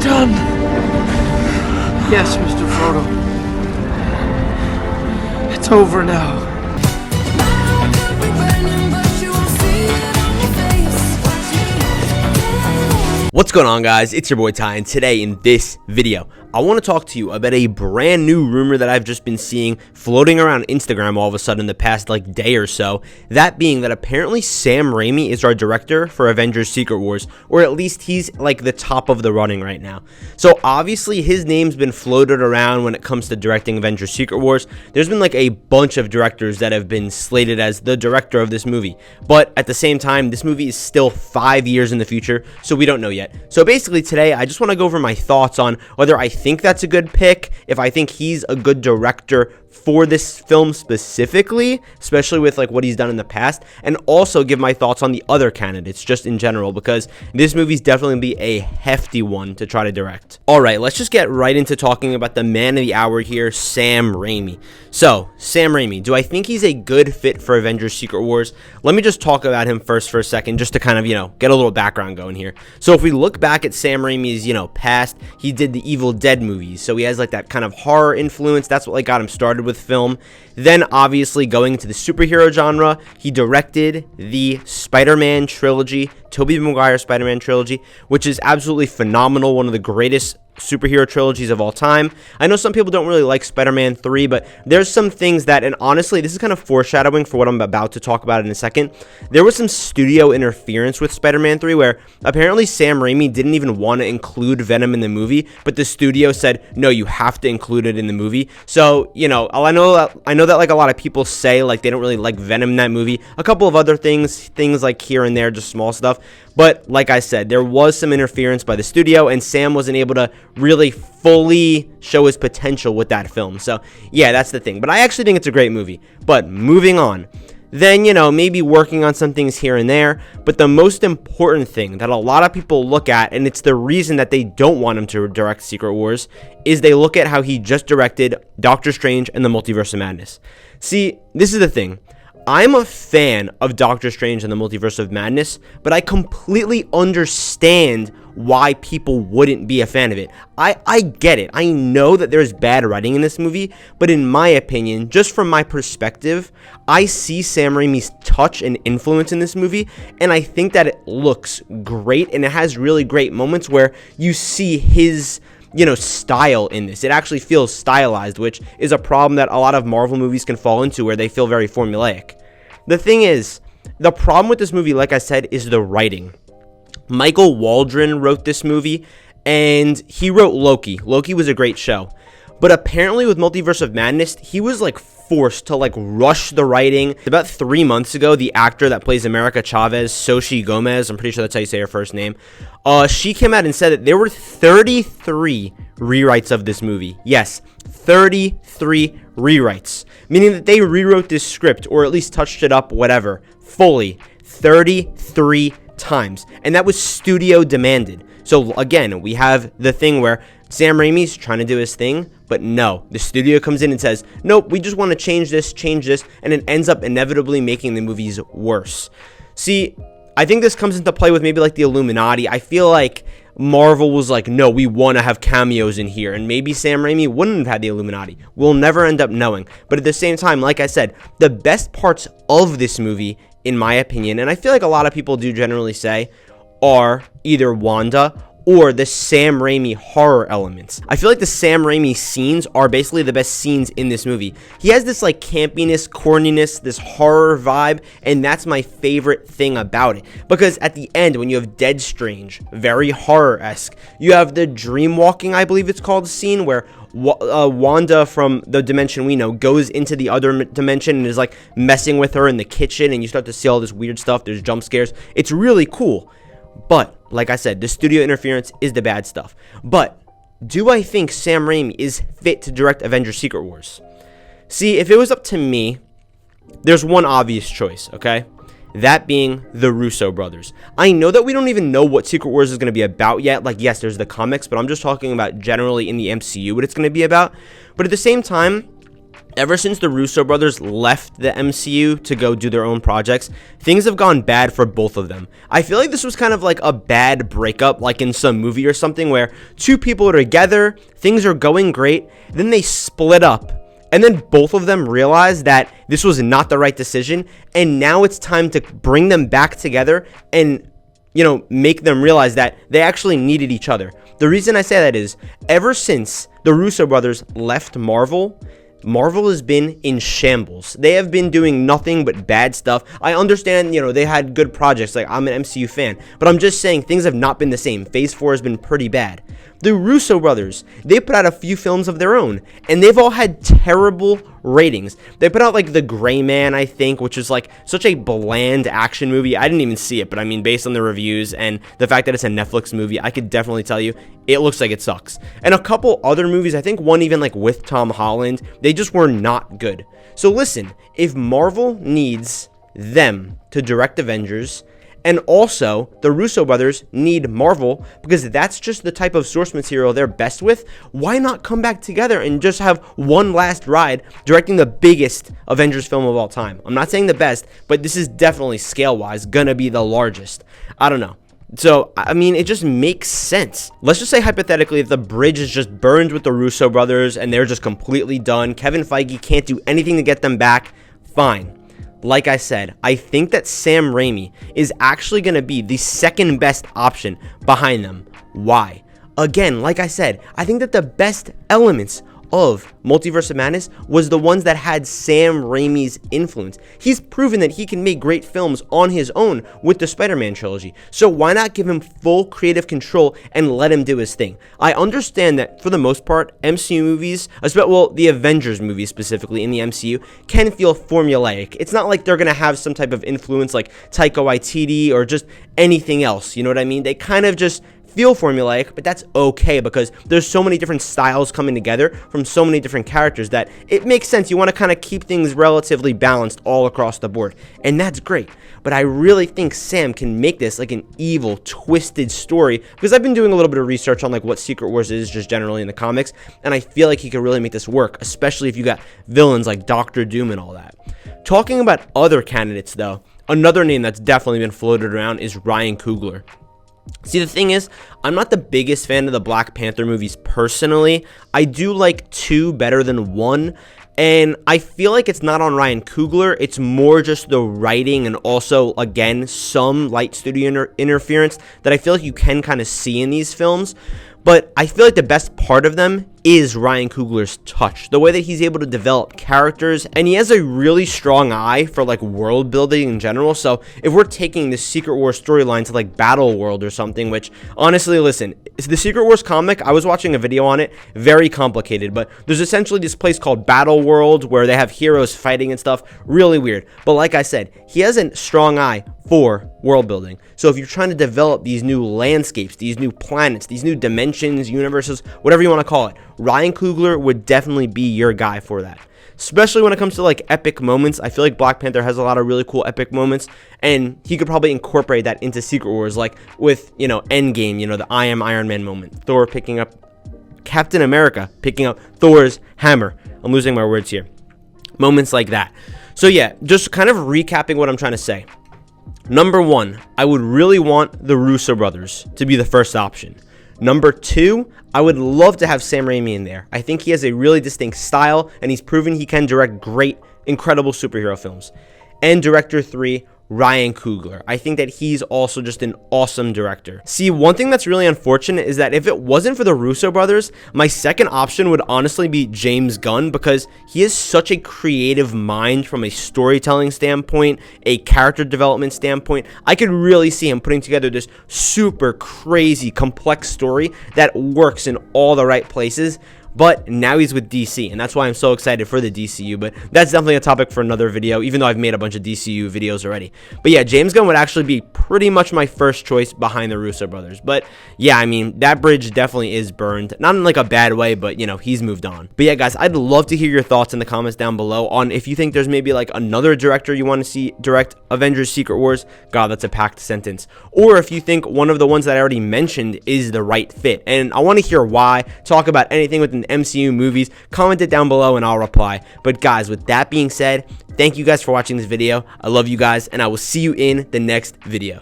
done. Yes, Mr. Frodo. It's over now. What's going on, guys? It's your boy Ty, and today in this video I want to talk to you about a brand new rumor that I've just been seeing floating around Instagram all of a sudden the past day or so. That being that apparently Sam Raimi is our director for Avengers Secret Wars, or at least he's like the top of the running right now. So obviously his name's been floated around when it comes to directing Avengers Secret Wars. There's been like a bunch of directors that have been slated as the director of this movie, but at the same time this movie is still 5 years in the future, so we don't know yet. So basically today I just want to go over my thoughts on whether I think that's a good pick, if I think he's a good director for this film specifically, especially with like what he's done in the past, and also give my thoughts on the other candidates just in general, because this movie's definitely gonna be a hefty one to try to direct. Alright, let's just get right into talking about the man of the hour here, Sam Raimi. So, Sam Raimi, do I think he's a good fit for Avengers Secret Wars? Let me just talk about him first for a second, just to kind of, get a little background going here. So if we look back at Sam Raimi's, past, he did the Evil Dead movies, so he has like that kind of horror influence. That's what like got him started with film. Then obviously going into the superhero genre, he directed the Spider-Man trilogy, Tobey Maguire Spider-Man trilogy, which is absolutely phenomenal, one of the greatest superhero trilogies of all time. I know some people don't really like Spider-Man 3, but there's some things that, and honestly this is kind of foreshadowing for what I'm about to talk about in a second, there was some studio interference with Spider-Man 3 where apparently Sam Raimi didn't even want to include Venom in the movie, but the studio said no, you have to include it in the movie. So I know that like a lot of people say like they don't really like Venom in that movie, a couple of other things like here and there, just small stuff. But like I said, there was some interference by the studio, and Sam wasn't able to really fully show his potential with that film. So yeah, that's the thing. But I actually think it's a great movie. But moving on, then maybe working on some things here and there, but the most important thing that a lot of people look at, and it's the reason that they don't want him to direct Secret Wars, is they look at how he just directed Doctor Strange and the Multiverse of Madness. See, this is the thing. I'm a fan of Doctor Strange and the Multiverse of Madness, but I completely understand why people wouldn't be a fan of it. I get it. I know that there's bad writing in this movie, but in my opinion, just from my perspective, I see Sam Raimi's touch and influence in this movie, and I think that it looks great, and it has really great moments where you see his style in this. It actually feels stylized, which is a problem that a lot of Marvel movies can fall into, where they feel very formulaic. The thing is, the problem with this movie, like I said, is the writing. Michael Waldron wrote this movie, and he wrote Loki. Loki was a great show. But apparently with Multiverse of Madness, he was like forced to like rush the writing. About 3 months ago, the actor that plays America Chavez, Xochitl Gomez, I'm pretty sure that's how you say her first name, she came out and said that there were 33 rewrites of this movie. Yes, 33 rewrites, meaning that they rewrote this script, or at least touched it up, whatever, fully 33 times, and that was studio demanded. So again, we have the thing where Sam Raimi's trying to do his thing, but no, the studio comes in and says, nope, we just want to change this, and it ends up inevitably making the movies worse. See, I think this comes into play with maybe like the Illuminati. I feel like Marvel was like, no, we want to have cameos in here, and maybe Sam Raimi wouldn't have had the Illuminati. We'll never end up knowing. But at the same time, like I said, the best parts of this movie, in my opinion, and I feel like a lot of people do generally say, are either Wanda or the Sam Raimi horror elements. I feel like the Sam Raimi scenes are basically the best scenes in this movie. He has this like campiness, corniness, this horror vibe, and that's my favorite thing about it. Because at the end, when you have Dead Strange, very horror-esque, you have the dream walking, I believe it's called, scene where Wanda from the dimension we know goes into the other dimension and is like messing with her in the kitchen, and you start to see all this weird stuff. There's jump scares. It's really cool. But like I said, the studio interference is the bad stuff. But do I think Sam Raimi is fit to direct Avengers Secret Wars? See, if it was up to me, there's one obvious choice, okay? That being the Russo brothers. I know that we don't even know what Secret Wars is going to be about yet. Like, yes, there's the comics, but I'm just talking about generally in the MCU what it's going to be about. But at the same time, Ever since the Russo brothers left the MCU to go do their own projects, things have gone bad for both of them. I feel like this was kind of like a bad breakup, like in some movie or something, where two people are together, things are going great, then they split up, and then both of them realize that this was not the right decision, and now it's time to bring them back together and, make them realize that they actually needed each other. The reason I say that is, ever since the Russo brothers left Marvel has been in shambles. They have been doing nothing but bad stuff. I understand, they had good projects. Like, I'm an MCU fan. But I'm just saying things have not been the same. Phase 4 has been pretty bad. The Russo brothers, they put out a few films of their own. And they've all had terrible ratings. They put out, like, The Gray Man, I think, which is, like, such a bland action movie. I didn't even see it. But, I mean, based on the reviews and the fact that it's a Netflix movie, I could definitely tell you it looks like it sucks. And a couple other movies, I think one even, like, with Tom Holland, they just were not good. So listen, if Marvel needs them to direct Avengers, and also the Russo brothers need Marvel because that's just the type of source material they're best with, why not come back together and just have one last ride directing the biggest Avengers film of all time? I'm not saying the best, but this is definitely scale-wise gonna be the largest. I don't know. So, I mean, it just makes sense. Let's just say hypothetically if the bridge is just burned with the Russo brothers and they're just completely done, Kevin Feige can't do anything to get them back, fine. Like I said, I think that Sam Raimi is actually going to be the second best option behind them. Why? Again, like I said, I think that the best elements of Multiverse of Madness was the ones that had Sam Raimi's influence. He's proven that he can make great films on his own with the Spider-Man trilogy. So why not give him full creative control and let him do his thing? I understand that for the most part, MCU movies, the Avengers movies specifically in the MCU, can feel formulaic. It's not like they're going to have some type of influence like Taika Waititi or just anything else. You know what I mean? They kind of just feel formulaic, but that's okay because there's so many different styles coming together from so many different characters that it makes sense. You want to kind of keep things relatively balanced all across the board, and that's great. But I really think Sam can make this like an evil, twisted story because I've been doing a little bit of research on like what Secret Wars is just generally in the comics, and I feel like he could really make this work, especially if you got villains like Doctor Doom and all that. Talking about other candidates though, another name that's definitely been floated around is Ryan Coogler. See, the thing is, I'm not the biggest fan of the Black Panther movies personally. I do like 2 better than 1, and I feel like it's not on Ryan Coogler. It's more just the writing and also, again, some light studio interference that I feel like you can kind of see in these films. But I feel like the best part of them is Ryan Coogler's touch, the way that he's able to develop characters, and he has a really strong eye for like world building in general. So if we're taking the Secret Wars storyline to like Battle World or something, which honestly, listen, the Secret Wars comic, I was watching a video on it, very complicated, but there's essentially this place called Battle World where they have heroes fighting and stuff, really weird. But like I said, he has a strong eye for world building. So if you're trying to develop these new landscapes, these new planets, these new dimensions, universes, whatever you want to call it, Ryan Coogler would definitely be your guy for that. Especially when it comes to like epic moments. I feel like Black Panther has a lot of really cool epic moments, and he could probably incorporate that into Secret Wars, like with, Endgame, the I am Iron Man moment, Thor picking up Captain America, picking up Thor's hammer. I'm losing my words here. Moments like that. So yeah, just kind of recapping what I'm trying to say. Number 1, I would really want the Russo brothers to be the first option. Number 2, I would love to have Sam Raimi in there. I think he has a really distinct style, and he's proven he can direct great, incredible superhero films. And director 3, Ryan Coogler. I think that he's also just an awesome director. See, one thing that's really unfortunate is that if it wasn't for the Russo brothers, my second option would honestly be James Gunn, because he is such a creative mind from a storytelling standpoint, a character development standpoint. I could really see him putting together this super crazy, complex story that works in all the right places. But now he's with DC, and that's why I'm so excited for the DCU. But that's definitely a topic for another video, even though I've made a bunch of DCU videos already. But yeah, James Gunn would actually be pretty much my first choice behind the Russo brothers. But yeah, I mean, that bridge definitely is burned. Not in like a bad way, but he's moved on. But yeah, guys, I'd love to hear your thoughts in the comments down below on if you think there's maybe like another director you want to see direct Avengers Secret Wars. God, that's a packed sentence. Or if you think one of the ones that I already mentioned is the right fit. And I want to hear why. Talk about anything within in MCU movies, comment it down below and I'll reply. But guys, with that being said, thank you guys for watching this video. I love you guys, and I will see you in the next video.